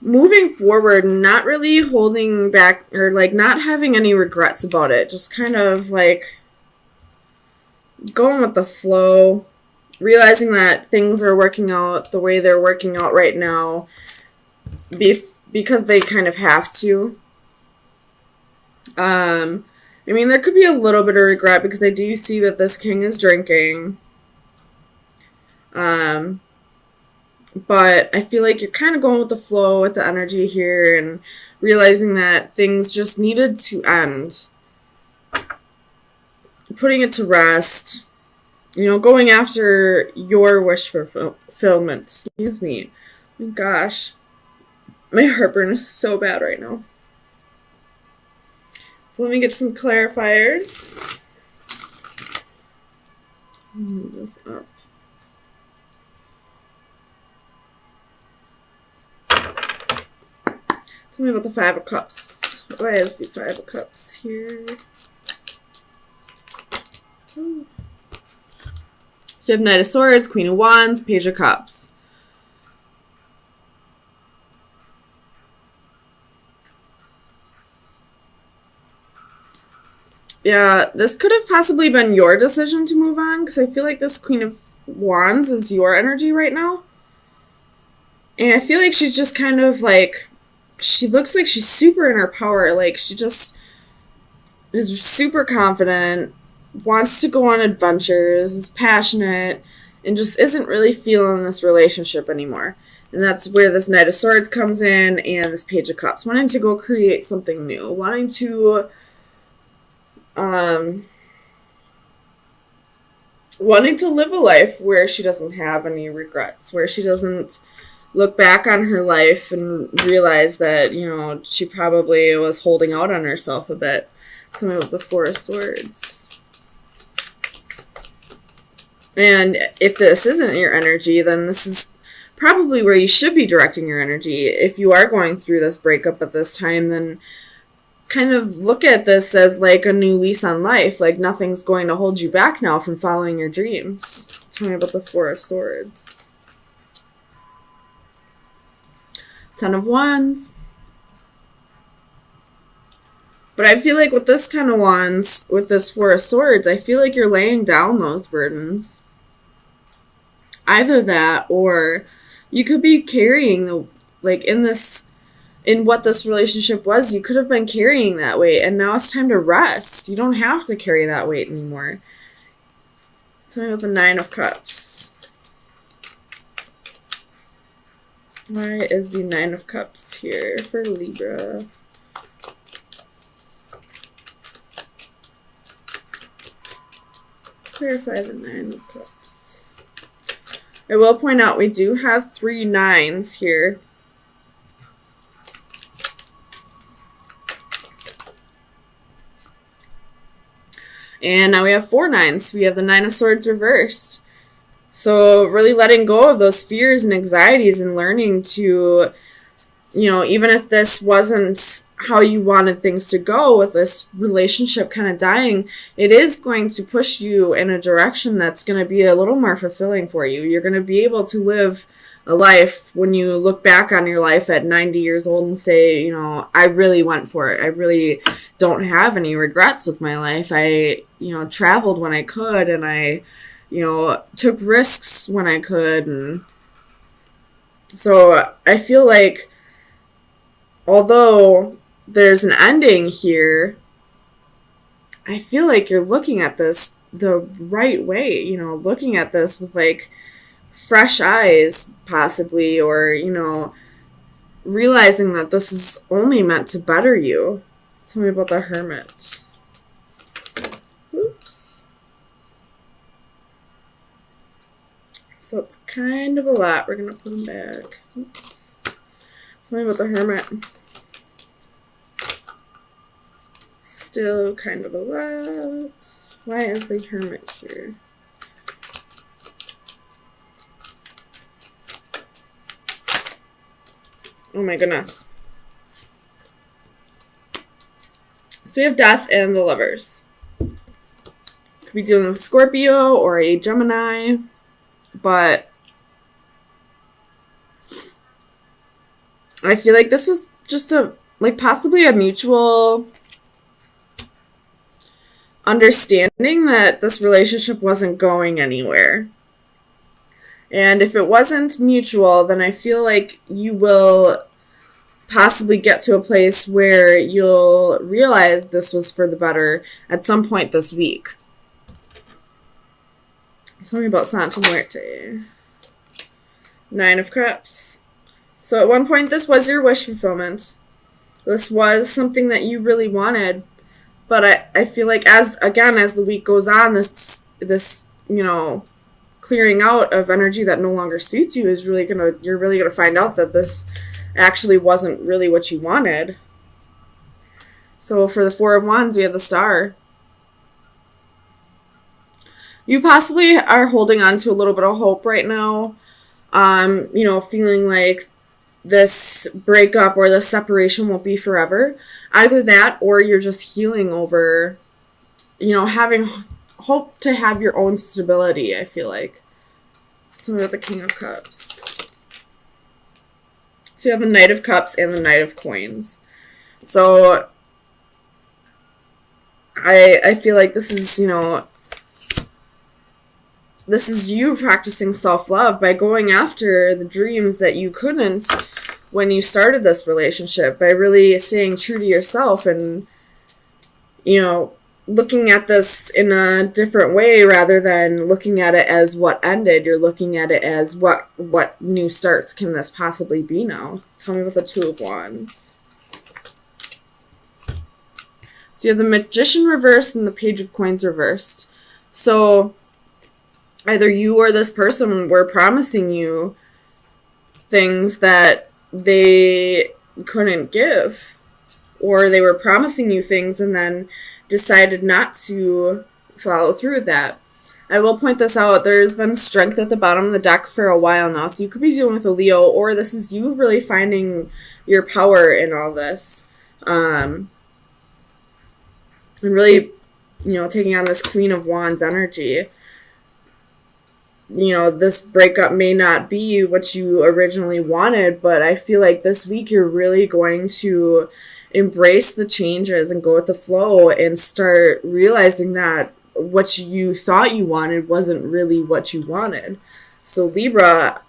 moving forward, not really holding back or like not having any regrets about it. Just kind of like going with the flow, realizing that things are working out the way they're working out right now because they kind of have to. I mean, there could be a little bit of regret because I do see that this king is drinking. Um, but I feel like you're kind of going with the flow with the energy here and realizing that things just needed to end. Putting it to rest. You know, going after your wish for fulfillment. Excuse me. Oh my gosh. My heartburn is so bad right now. So let me get some clarifiers. Move this up. Tell me about the Five of Cups. Why is the Five of Cups here? Oh. So you have Knight of Swords, Queen of Wands, Page of Cups. Yeah, this could have possibly been your decision to move on because I feel like this Queen of Wands is your energy right now. And I feel like she's just kind of like, she looks like she's super in her power. Like she just is super confident, wants to go on adventures, is passionate, and just isn't really feeling this relationship anymore. And that's where this Knight of Swords comes in and this Page of Cups. Wanting to go create something new. Wanting to wanting to live a life where she doesn't have any regrets, where she doesn't look back on her life and realize that, you know, she probably was holding out on herself a bit. Tell me about the Four of Swords. And if this isn't your energy, then this is probably where you should be directing your energy. If you are going through this breakup at this time, then kind of look at this as like a new lease on life. Like nothing's going to hold you back now from following your dreams. Tell me about the Four of Swords. Ten of Wands. But I feel like with this Ten of Wands, with this Four of Swords, I feel like you're laying down those burdens. Either that, or you could be carrying the, like in what this relationship was, you could have been carrying that weight, and now it's time to rest. You don't have to carry that weight anymore. Tell me about the Nine of Cups. Why is the Nine of Cups here for Libra? Clarify the Nine of Cups. I will point out we do have 3 nines here. And now we have 4 nines. We have the Nine of Swords reversed. So really letting go of those fears and anxieties and learning to, you know, even if this wasn't how you wanted things to go with this relationship kind of dying, it is going to push you in a direction that's going to be a little more fulfilling for you. You're going to be able to live a life when you look back on your life at 90 years old and say, you know, I really went for it. I really don't have any regrets with my life. I, you know, traveled when I could, and I, you know, took risks when I could. And so I feel like although there's an ending here, I feel like you're looking at this the right way, you know, looking at this with like fresh eyes possibly, or, you know, realizing that this is only meant to better you. Tell me about the Hermit. Oops. So it's kind of a lot. We're going to put them back. Oops. Tell me about the Hermit. Still kind of a lot. Why is the Hermit here? Oh my goodness. So we have Death and the Lovers. Could be dealing with Scorpio or a Gemini, but I feel like this was just possibly a mutual understanding that this relationship wasn't going anywhere. And if it wasn't mutual, then I feel like you will possibly get to a place where you'll realize this was for the better at some point this week. Tell me about Santa Muerte. 9 of Cups. So at one point, this was your wish fulfillment. This was something that you really wanted. But I feel like as the week goes on, this clearing out of energy that no longer suits you is you're really gonna find out that this actually wasn't really what you wanted. So for the 4 of Wands, we have the Star. You possibly are holding on to a little bit of hope right now. Feeling like this breakup or this separation won't be forever. Either that or you're just healing over, having hope to have your own stability, I feel like. Tell me about the King of Cups. So you have the Knight of Cups and the Knight of Coins. So I feel like this is, this is you practicing self-love by going after the dreams that you couldn't when you started this relationship, by really staying true to yourself and, looking at this in a different way rather than looking at it as what ended. You're looking at it as what new starts can this possibly be now. Tell me about the 2 of Wands. So you have the Magician reversed and the Page of Coins reversed. So either you or this person were promising you things that they couldn't give, or they were promising you things and then decided not to follow through with that. I will point this out. There's been strength at the bottom of the deck for a while now, so you could be dealing with a Leo, or this is you really finding your power in all this. And really, taking on this Queen of Wands energy. This breakup may not be what you originally wanted, but I feel like this week you're really going to embrace the changes and go with the flow and start realizing that what you thought you wanted wasn't really what you wanted. So Libra,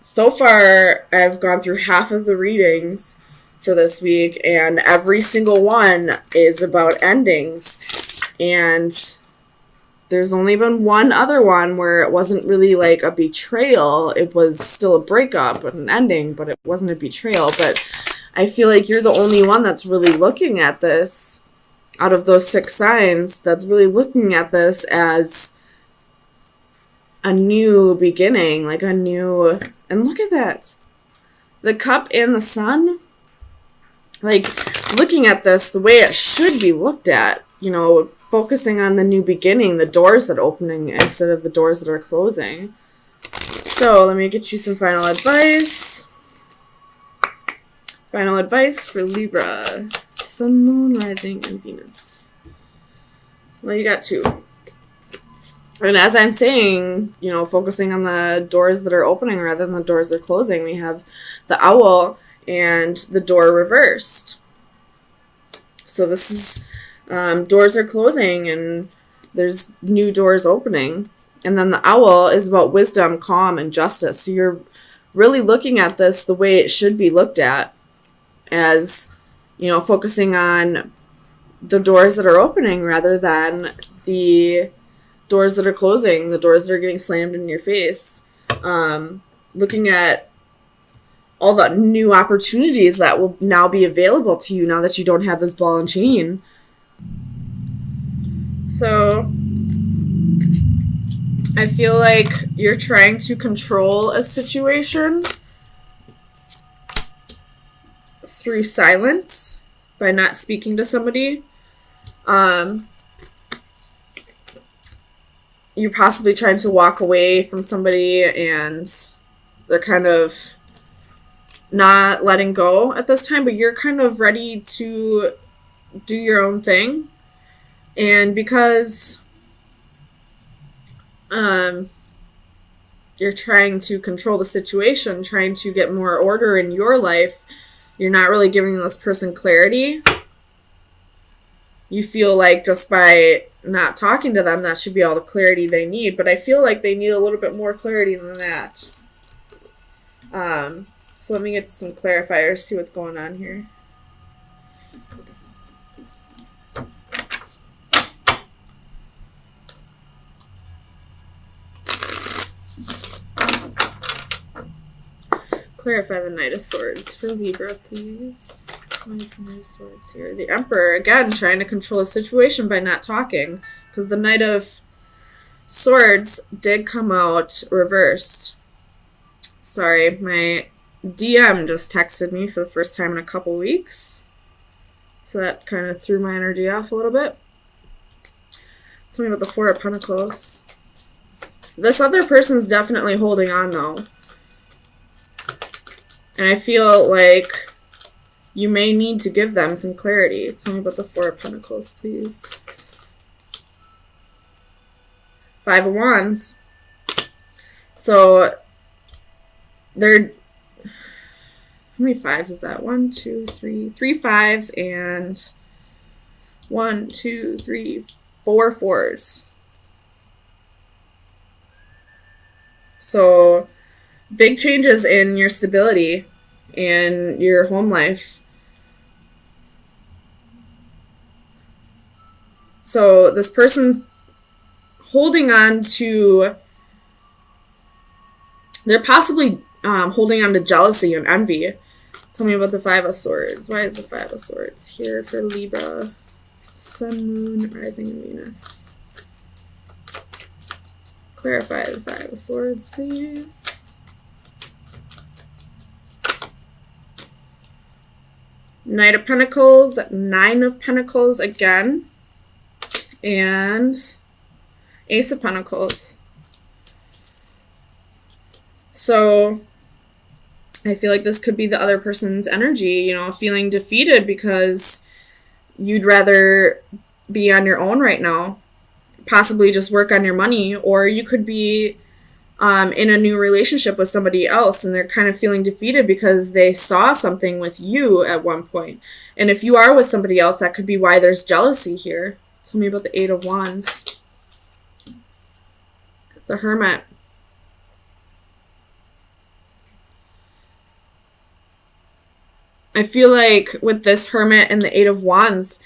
so far I've gone through half of the readings for this week, and every single one is about endings. And there's only been one other one where it wasn't really like a betrayal. It was still a breakup and an ending, but it wasn't a betrayal. But I feel like you're the only one that's really looking at this, out of those 6 signs, that's really looking at this as a new beginning, like a new... And look at that. The Cup and the Sun. Like, looking at this the way it should be looked at, focusing on the new beginning, the doors that are opening instead of the doors that are closing. So let me get you some final advice. Final advice for Libra. Sun, Moon, Rising, and Venus. Well, you got 2. And as I'm saying, focusing on the doors that are opening rather than the doors that are closing, we have the Owl and the door reversed. So this is... doors are closing and there's new doors opening. And then the Owl is about wisdom, calm, and justice. So you're really looking at this the way it should be looked at, as, focusing on the doors that are opening rather than the doors that are closing, the doors that are getting slammed in your face. Looking at all the new opportunities that will now be available to you now that you don't have this ball and chain. So I feel like you're trying to control a situation through silence by not speaking to somebody. You're possibly trying to walk away from somebody and they're kind of not letting go at this time, but you're kind of ready to do your own thing. And because you're trying to control the situation, trying to get more order in your life. You're not really giving this person clarity. You feel like just by not talking to them, that should be all the clarity they need. But I feel like they need a little bit more clarity than that. So let me get to some clarifiers, see what's going on here. Clarify the Knight of Swords for Libra, please. Why is the Knight of Swords here? The Emperor, again, trying to control a situation by not talking. Because the Knight of Swords did come out reversed. Sorry, my DM just texted me for the first time in a couple weeks. So that kind of threw my energy off a little bit. Tell me about the Four of Pentacles. This other person's definitely holding on, though. And I feel like you may need to give them some clarity. Tell me about the Four of Pentacles, please. Five of Wands. So, they're... How many fives is that? 1, 2, 3. 3 fives and 1, 2, 3, 4 fours. So, big changes in your stability and your home life. So this person's holding on to, they're possibly holding on to jealousy and envy. Tell me about the Five of Swords. Why is the Five of Swords here for Libra? Sun, Moon, Rising, and Venus. Clarify the Five of Swords, please. Knight of Pentacles, Nine of Pentacles again, and Ace of Pentacles. So I feel like this could be the other person's energy, you know, feeling defeated because you'd rather be on your own right now, possibly just work on your money, or you could be in a new relationship with somebody else and they're kind of feeling defeated because they saw something with you at one point. And if you are with somebody else, that could be why there's jealousy here. Tell me about the Eight of Wands. The Hermit. I feel like with this Hermit and the Eight of Wands,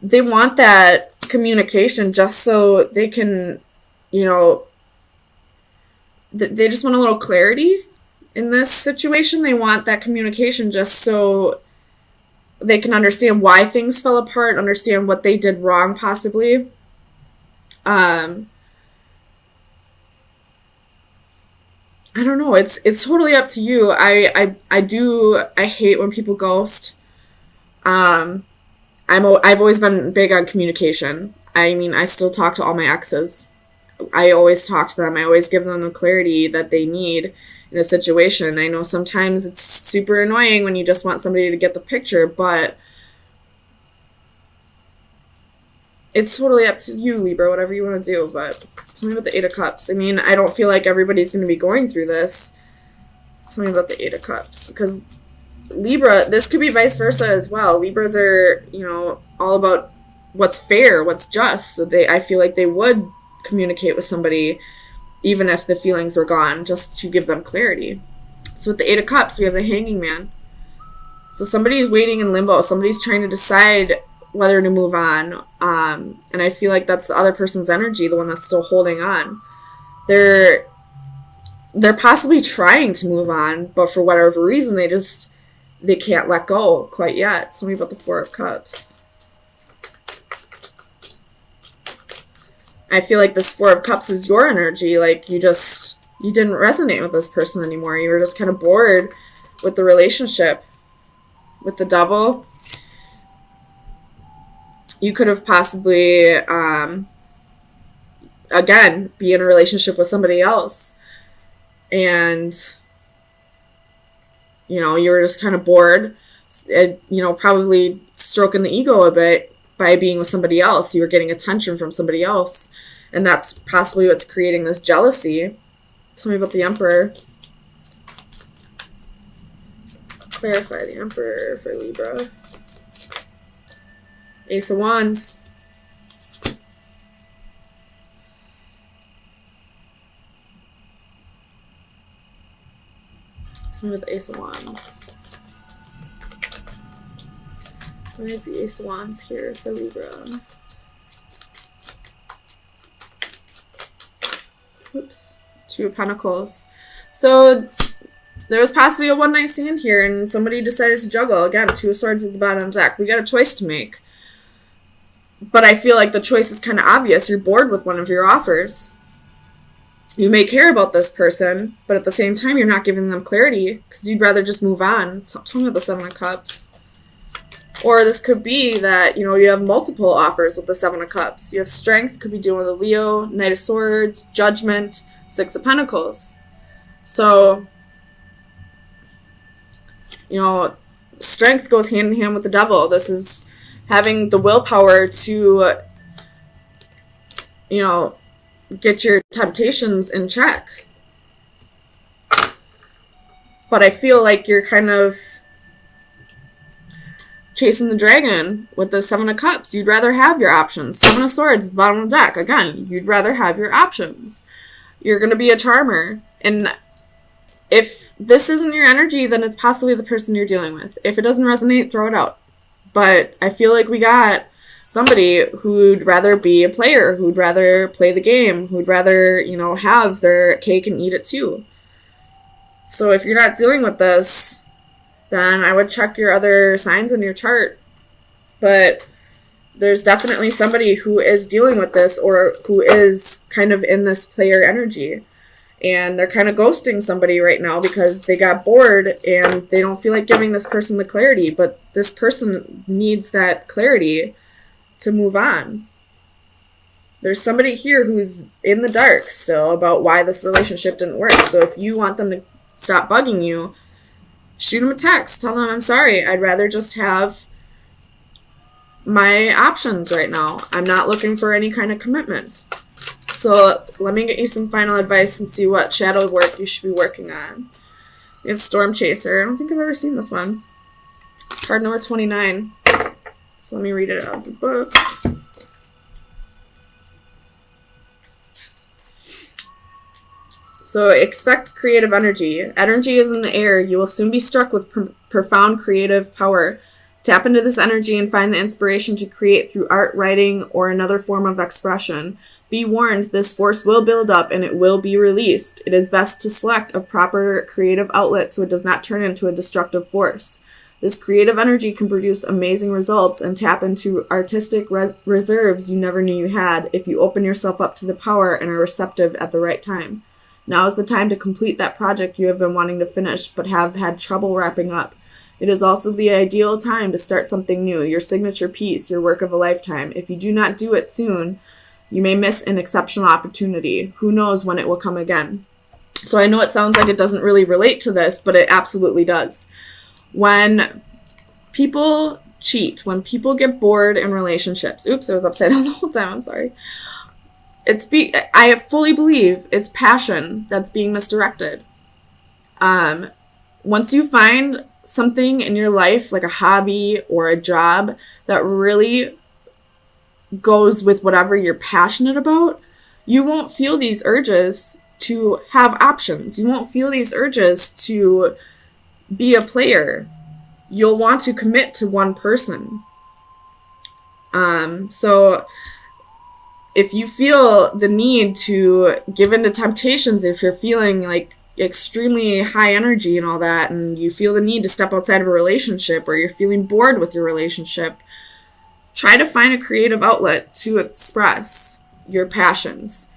they want that communication just so they can, you know, they just want a little clarity in this situation. They want that communication just so they can understand why things fell apart, understand what they did wrong possibly. I don't know. It's totally up to you. I hate when people ghost. I've always been big on communication. I mean, I still talk to all my exes. I always talk to them. I always give them the clarity that they need in a situation. I know sometimes it's super annoying when you just want somebody to get the picture, but it's totally up to you, Libra, whatever you want to do. But tell me about the Eight of Cups. I mean, I don't feel like everybody's going to be going through this. Tell me about the Eight of Cups. Because Libra, this could be vice versa as well. Libras are, you know, all about what's fair, what's just. So I feel like they would communicate with somebody even if the feelings were gone, just to give them clarity. So with the Eight of Cups, we have the Hanging Man. So somebody's waiting in limbo. Somebody's trying to decide whether to move on. And I feel like that's the other person's energy, the one that's still holding on. They're possibly trying to move on, but for whatever reason, they can't let go quite yet. Tell me about the Four of Cups. I feel like this Four of Cups is your energy. Like you didn't resonate with this person anymore. You were just kind of bored with the relationship. With the Devil, you could have possibly, again, be in a relationship with somebody else. And, you know, you were just kind of bored, you know, probably stroking the ego a bit by being with somebody else. You were getting attention from somebody else. And that's possibly what's creating this jealousy. Tell me about the Emperor. Clarify the Emperor for Libra. Ace of Wands. Tell me about the Ace of Wands. Why is the Ace of Wands here for Libra? Oops. Two of Pentacles. So there was possibly a one-night stand here, and somebody decided to juggle. Again, Two of Swords at the bottom of the deck. We got a choice to make. But I feel like the choice is kind of obvious. You're bored with one of your offers. You may care about this person, but at the same time, you're not giving them clarity because you'd rather just move on. Tell me about the Seven of Cups. Or this could be that, you know, you have multiple offers with the Seven of Cups. You have Strength, could be dealing with a Leo, Knight of Swords, Judgment, Six of Pentacles. So, you know, Strength goes hand in hand with the Devil. This is having the willpower to, you know, get your temptations in check. But I feel like you're kind of chasing the dragon with the Seven of Cups. You'd rather have your options. Seven of Swords at the bottom of the deck. Again, you'd rather have your options. You're going to be a charmer. And if this isn't your energy, then it's possibly the person you're dealing with. If it doesn't resonate, throw it out. But I feel like we got somebody who'd rather be a player, who'd rather play the game, who'd rather, you know, have their cake and eat it too. So if you're not dealing with this, then I would check your other signs in your chart. But there's definitely somebody who is dealing with this or who is kind of in this player energy. And they're kind of ghosting somebody right now because they got bored and they don't feel like giving this person the clarity. But this person needs that clarity to move on. There's somebody here who's in the dark still about why this relationship didn't work. So if you want them to stop bugging you, shoot them a text. Tell them, I'm sorry. I'd rather just have my options right now. I'm not looking for any kind of commitment. So let me get you some final advice and see what shadow work you should be working on. You have Storm Chaser. I don't think I've ever seen this one. It's card number 29. So let me read it out of the book. So expect creative energy. Energy is in the air. You will soon be struck with profound creative power. Tap into this energy and find the inspiration to create through art, writing, or another form of expression. Be warned, this force will build up and it will be released. It is best to select a proper creative outlet so it does not turn into a destructive force. This creative energy can produce amazing results and tap into artistic reserves you never knew you had if you open yourself up to the power and are receptive at the right time. Now is the time to complete that project you have been wanting to finish but have had trouble wrapping up. It is also the ideal time to start something new, your signature piece, your work of a lifetime. If you do not do it soon, you may miss an exceptional opportunity. Who knows when it will come again? So I know it sounds like it doesn't really relate to this, but it absolutely does. When people cheat, when people get bored in relationships, oops, I was upside down the whole time, I'm sorry. I fully believe it's passion that's being misdirected. Once you find something in your life, like a hobby or a job, that really goes with whatever you're passionate about, you won't feel these urges to have options. You won't feel these urges to be a player. You'll want to commit to one person. So if you feel the need to give in to temptations, if you're feeling like extremely high energy and all that, and you feel the need to step outside of a relationship, or you're feeling bored with your relationship, try to find a creative outlet to express your passions.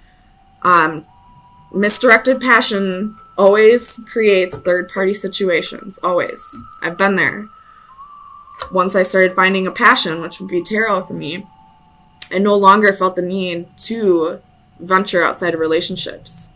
Misdirected passion always creates third-party situations, always. I've been there. Once I started finding a passion, which would be tarot for me, I no longer felt the need to venture outside of relationships.